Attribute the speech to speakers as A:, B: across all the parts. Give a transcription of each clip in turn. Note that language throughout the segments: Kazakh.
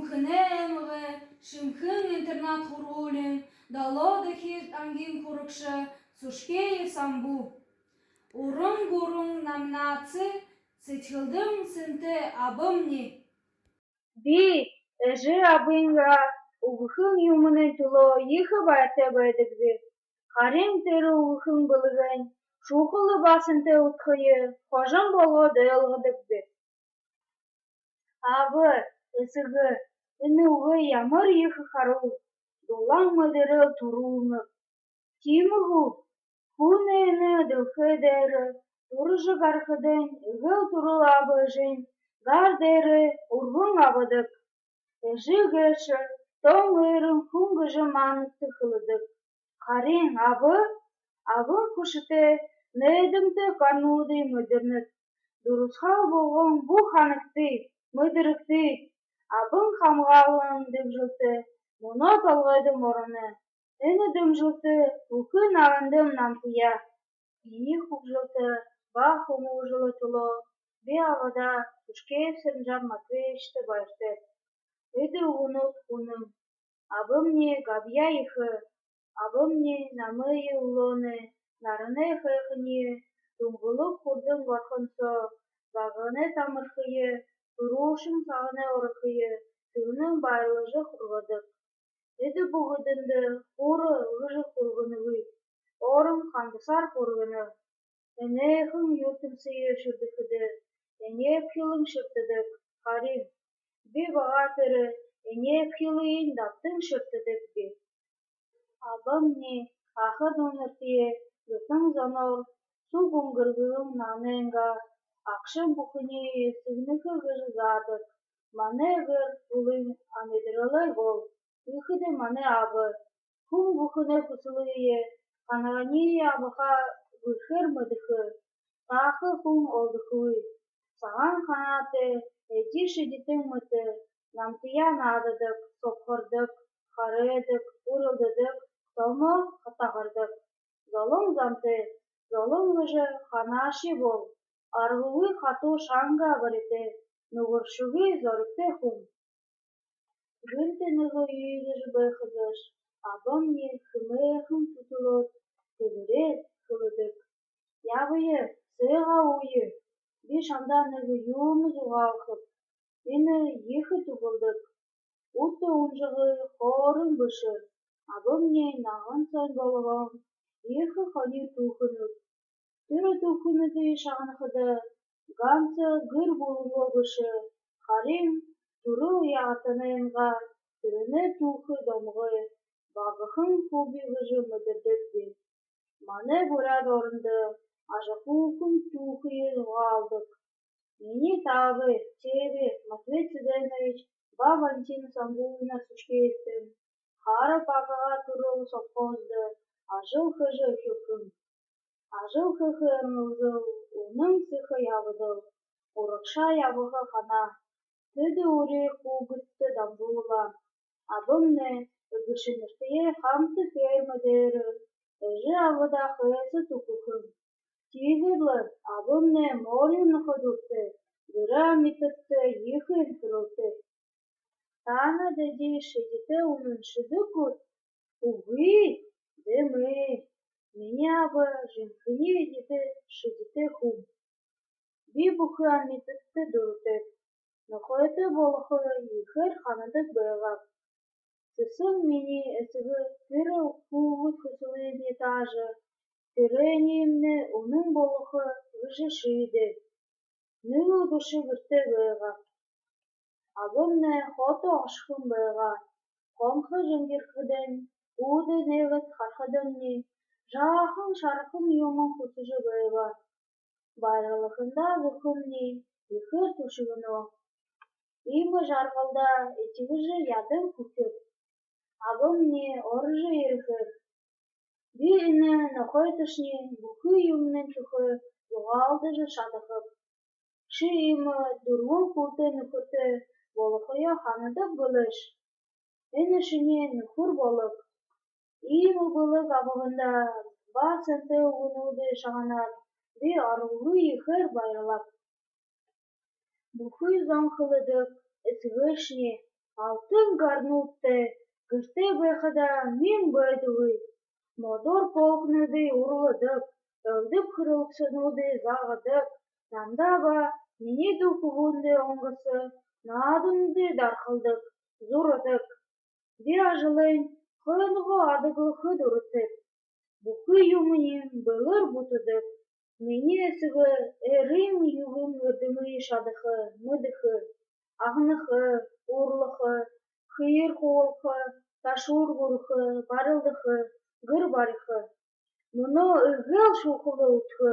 A: Умхнемге, шимхын интернат хурулин, дало дехир ангин курукша, сушкеев самбу. Урун-гурун номинации, сычылдым сынты абымни.
B: Би, эжи абынга, угхын юмының туло ихы байты байдыгды. Харин тыры угхын былыгын, шухылы басынты утхыйы, хожын боло дылғыдыгды. Абы, ысығы, үні уғы ямыр ихы хару, долан мыдыры турулны. Тимығу, хуны дылхы дәрі, турыжы гархыдын, үгіл туру абы жын, гар дәрі урғын абыдык. Эжи гышы, тоң ырын хунгыжы манытты хылыдык. Харин абын кушыты, нөйдімті карнуды мыдырнык. Дұрысхал болған бұ ханыкты, мыдырыкты, абын хамғалын дөп жылты, мұны толғайды морыны. Үні дөм жылты, ұқын арындым намтыя. Ені хук жылты, ба хуму жылы тұлы, бе авада, күшкев сырнжар Матвеевичті байырты. Эді ұғынып құным, абымне габия ихы, абымне намые улоны, нарыны хайхыне, тұңғылық құрдың барқынсы, бағыны тамырқые, тұрушын сағыны орықые, түрінің байлыжы құрғыдық. Эді бұғыдынды, құры ұғыжы құрғынығы, орын қандысар құрғыны. Әнейхін юртымсые шүрдікіді, әнеп хилың шүртідік, Харин. Би бағатыры, әнеп хилыйын даптың шүртідік би. Абымне, ақы доныртие, үтің занор, су бұңгырғығым наныңға, ақшым бұқыне сігнікі ғыжызадық. Маны ғыр бұлың амедірілі бол, үхіді маны абы. Хун бұқыны құсылые, қанағание абыға ғырхыр мыдықы, тақы хун олдықуы. Саған қанаты, әді шедетің мұты, намтыя надыдық, сопқырдық, қарыдық, ұрылдыдық, толмы қатағырдық. Золың замты, золың ғыжы қанаши бол, арғуы қату шанға барыты, нұғыршуғы зорықты хун. Гүлтінігі үйгіж бұйқыдыш, абымне хымыхын тұтылып, түбірет қылыдық. Ябые, сыға уйы, би шанданығы юмыз уғалқып, үні ехі тұғылдық. Утты ұнжығы қорын бұшы, абымне нағын сон болығын, ехі қаны тұқынып. Түрі тұқыныды шағынықыды, гансы ғыр болуғы бұшы, Харин туры яғатыныңға, түріні тұқы домғы, бағықын құбі ғыжы мұдырдық бі. Маны бұрад орынды, ажақуқын тұқы алдық. Мені табы, тебе, Матвей Цыганович, ба Валентина Самбуевна Сушкеевтің, қары папаға туры сопқозды, ажыл хыжы хүкім. Ажыл хыхы ырмылдыл, оның сықы ябыдыл, ұрықша ябығы қана, түді үрі қуғытты дамбуыла. Абымны, үгішініртіе қамты фермадері, әжі авыда қыйсы тұқықым. Тигірлі, абымны морын қыдықты, бұра митытты, ехін кірілті. Тана дәді шедеті оның шыды күт, ұғы, дәмі. Меня абы жынқыне ведеті шедеті хум. Би бұқы амитытты дұрытып, нұқойты болықы ехір қанадық байғап. Сысым мені әсігі түрі қуғыт құсылы метажы, түрі әнемні оның болықы ғыжы шүйді. Нұлы бұшы бірті байғап. Абымны қоты ашқын байға, қонқы жынгірқыдың, уды невіт қарқыдыңны, жақын шарқын юмын құсыжы байға. Байрылықында зүкімні, ехір тұшығыны. Имы жарғалда етігіжі ядың күкіп. Абымне орыжы еріхір. Би үні нұқой тұшне бұқы юмның тұқы бұғалдыжы шатықып. Шы имы дұрғын күрті нүкірті болықыя қанадық бұлыш. Үні шыне нүкір болып. Имы бұлық абығында ба сынты ұғынуды шағанат, би арғылы ехір байрылап. Бұқы зон қылыдық, үсігі ішне, Алтын гарнутте, кыште бэхада мин бэдугы. Модор полкныды урладык, өлдүк кырылксынуды загадык. Намдаба мини духувунды оңгысы, наадунды дархылдык, зурадык. Виражылын хынго адыгы хыдурытык. Бухы юмынин былыр бутыдык. Мини сыгы эрим югым ырдымы шадыхы, мыдыхы. Ағнықы, урлықы, хыйыр қолқы, ташур ғұрқы, барылдықы, гыр барықы. Мұны ұғыл шуқылы ұтқы,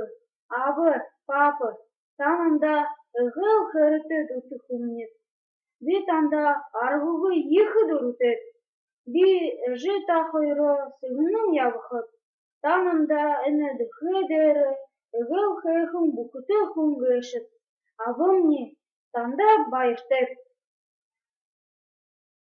B: абы, папы, танында ұғыл қырыты дүті құмнет. Би танда арғығы ехі дұрытет, би жы тақойры сығының ябықып, танында әнәдіқы дәрі, ұғыл қайқын бұқыты құңғы әшіт, абымне, танда байыштеп.